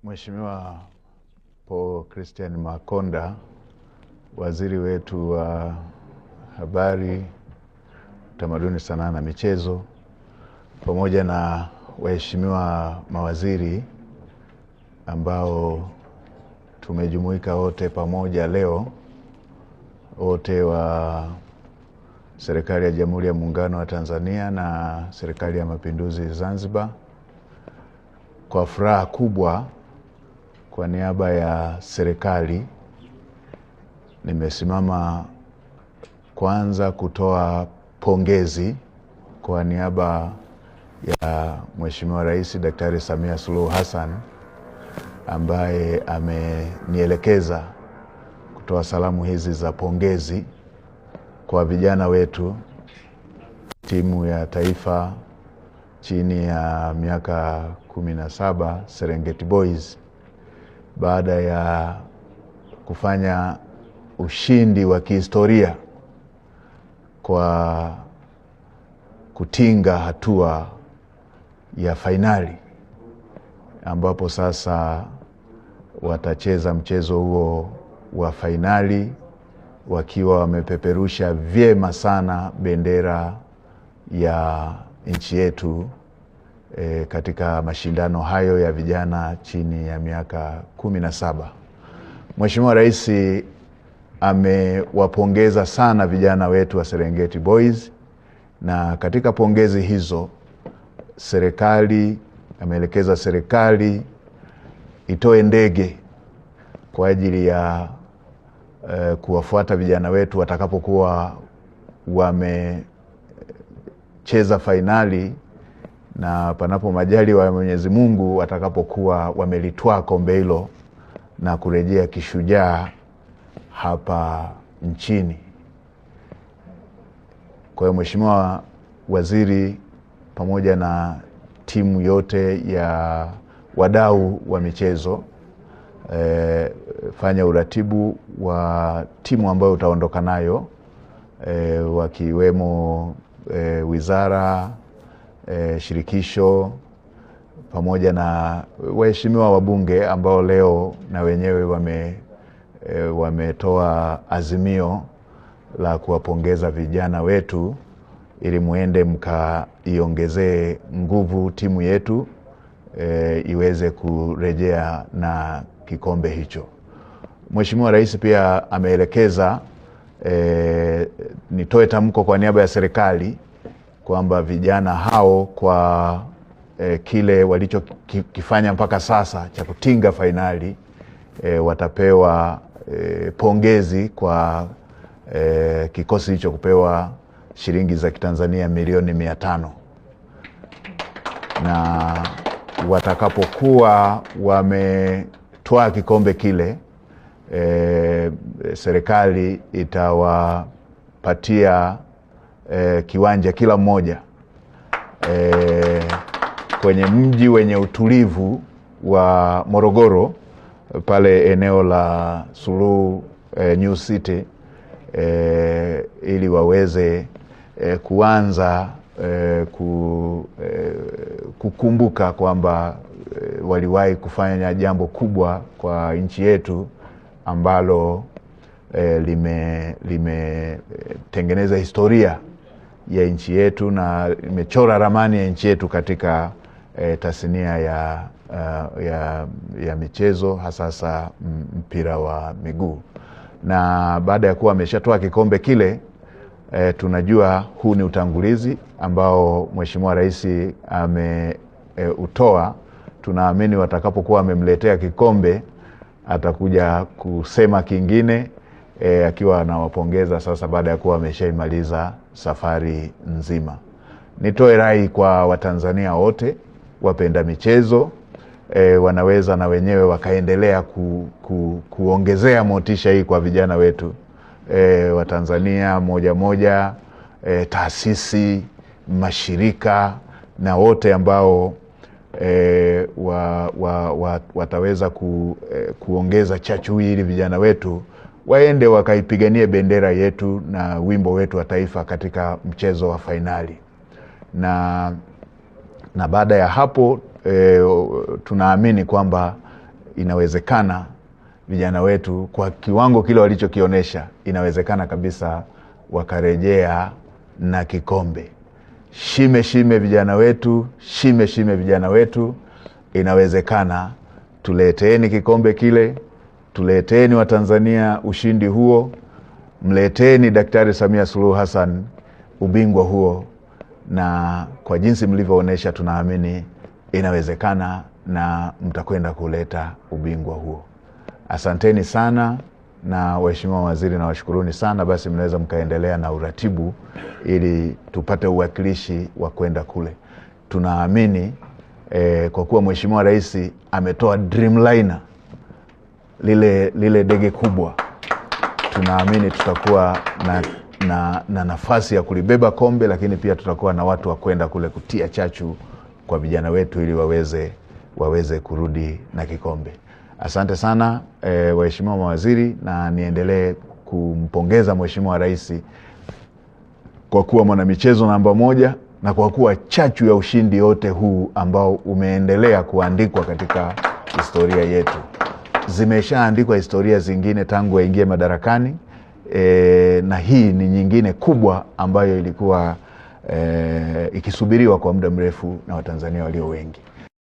Mheshimiwa Paul Christian Makonda, waziri wetu wa habari, utamaduni, sanaa na michezo, pamoja na waheshimiwa mawaziri ambao tumejumuika wote pamoja leo, wote wa serikali ya Jamhuri ya Muungano wa Tanzania na serikali ya Mapinduzi Zanzibar, kwa furaha kubwa kwa niaba ya serikali nimesimama kwanza kutoa pongezi kwa niaba ya Mheshimiwa Rais Daktari Samia Suluhu Hassan ambaye amenielekeza kutoa salamu hizi za pongezi kwa vijana wetu, timu ya taifa chini ya miaka 17 Serengeti Boys, baada ya kufanya ushindi wa kihistoria kwa kutinga hatua ya fainali, ambapo sasa watacheza mchezo huo wa fainali wakiwa wamepeperusha vyema sana bendera ya nchi yetu katika mashindano hayo ya vijana chini ya miaka 17. Mheshimiwa Rais amewapongeza sana vijana wetu wa Serengeti Boys, na katika pongezi hizo ameelekeza serikali itoe ndege kwa ajili ya kuwafuata vijana wetu watakapokuwa wamecheza fainali, na panapo majaliwa ya Mwenyezi Mungu watakapokuwa wamelitwaa kombe hilo na kurejea kishujaa hapa nchini. Kwa hiyo Mheshimiwa Waziri pamoja na timu yote ya wadau wa michezo, fanya uratibu wa timu ambayo utaondoka nayo, wakiwemo wizara, shirikisho, pamoja na waheshimiwa wabunge ambao leo na wenyewe wametoa azimio la kuwapongeza vijana wetu ili muende mkaiongezee nguvu timu yetu iweze kurejea na kikombe hicho. Mheshimiwa Rais pia ameelekeza nitoe tamko kwa niaba ya serikali kwamba vijana hao kwa kile walichokifanya mpaka sasa cha kutinga fainali watapewa pongezi kwa kikosi hicho kupewa shilingi za Kitanzania milioni 500, na watakapokuwa wametoa kikombe kile serikali itawapatia kiwanja kila mmoja kwenye mji wenye utulivu wa Morogoro, pale eneo la Suluhu New City, ili waweze kuanza kukumbuka kwamba waliwahi kufanya jambo kubwa kwa nchi yetu ambalo limetengeneza historia ya nchi yetu na imechora ramani ya nchi yetu katika tasnia ya michezo, hasasa mpira wa miguu. Na baada ya kuwa ameshatoa kikombe kile, tunajua huu ni utangulizi ambao Mheshimiwa Rais ameutoa. Tunaamini watakapokuwa amemletea kikombe atakuja kusema kingine, akiwa anawapongeza sasa baada ya kuwa ameshaimaliza safari nzima. Nitoe rai kwa Watanzania wote wapenda michezo, wanaweza na wenyewe wakaendelea kuongezea motisha hii kwa vijana wetu Watanzania moja, taasisi, mashirika na wote ambao wataweza kuongeza chachu hii ili vijana wetu waende wakaipiganie bendera yetu na wimbo wetu wa taifa katika mchezo wa fainali. Na baada ya hapo tunaamini kwamba inawezekana vijana wetu kwa kiwango kile walichokionyesha, inawezekana kabisa wakarejea na kikombe. Shime vijana wetu, shime vijana wetu, inawezekana. Tuleteeni kikombe kile, tuleteeni Watanzania ushindi huo, mleteni Daktari Samia Suluhu Hassan ubingwa huo, na kwa jinsi mlivyoonesha tunaamini inawezekana na mtakwenda kuleta ubingwa huo. Asanteni sana, na waheshimiwa waziri na washukuruni sana. Basi mnaweza mkaendelea na uratibu ili tupate uwakilishi wa kwenda kule. Tunaamini kwa kuwa Mheshimiwa Rais ametoa Dreamliner, lile ndege kubwa, tunaamini tutakuwa na nafasi ya kulibeba kombe, lakini pia tutakuwa na watu wa kwenda kule kutia chachu kwa vijana wetu ili waweze kurudi na kikombe. Asante sana waheshimiwa mawaziri, na niendelee kumpongeza Mheshimiwa Rais kwa kuwa mwanamichezo namba 1 na kwa kuwa chachu ya ushindi yote huu ambao umeendelea kuandikwa katika historia yetu. Zimeshaandikwa historia zingine tangu aingie madarakani, na hii ni nyingine kubwa ambayo ilikuwa ikisubiriwa kwa muda mrefu na Watanzania walio wengi.